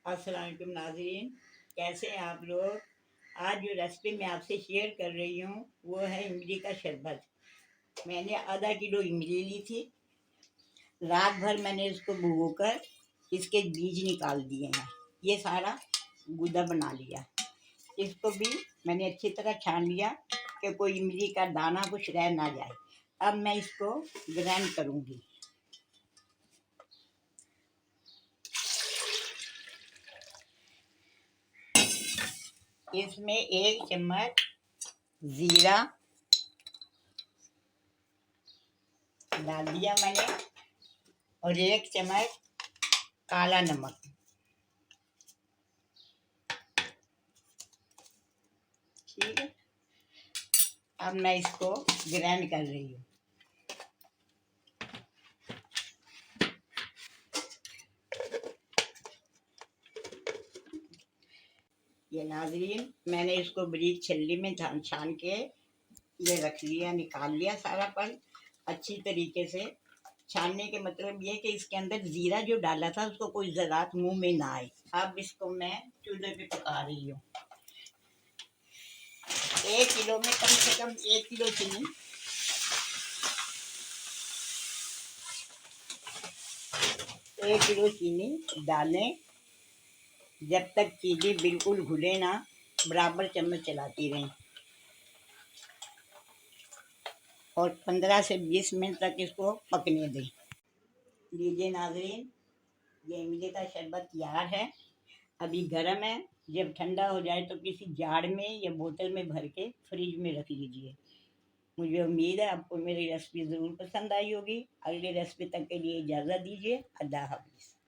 अस्सलाम वालेकुम नाज़रीन, कैसे हैं आप लोग। आज जो रेसिपी मैं आपसे शेयर कर रही हूँ वो है इमली का शरबत। मैंने आधा किलो इमली ली थी। रात भर मैंने इसको भिगोकर इसके बीज निकाल दिए हैं। ये सारा गूदा बना लिया। इसको भी मैंने अच्छी तरह छान लिया कि कोई इमली का दाना कुछ रह ना जाए। अब मैं इसको ग्राइंड करूँगी। इसमें 1 चम्मच ज़ीरा डाल दिया मैंने और 1 चम्मच काला नमक। ठीक है, अब मैं इसको ग्राइंड कर रही हूँ। ये नाज़रीन, मैंने इसको बारीक छलनी में छान के ये रख लिया, निकाल लिया सारा पल अच्छी तरीके से। छानने के मतलब ये कि इसके अंदर ज़ीरा जो डाला था उसको कोई ज़रात मुंह में ना आए। अब इसको मैं चूल्हे पे पका रही हूँ। 1 किलो में कम से कम 1 किलो चीनी, 1 किलो चीनी डालें। जब तक चीनी बिल्कुल घुले ना, बराबर चम्मच चलाती रहें और 15 से 20 मिनट तक इसको पकने दें। लीजिए नाज़रीन, ये इमली का शरबत तैयार है। अभी गर्म है। जब ठंडा हो जाए तो किसी जार में या बोतल में भर के फ्रिज में रख लीजिए। मुझे उम्मीद है आपको मेरी रेसिपी ज़रूर पसंद आई होगी। अगली रेसिपी तक के लिए इजाज़त दीजिए। अल्लाह हाफ़िज़।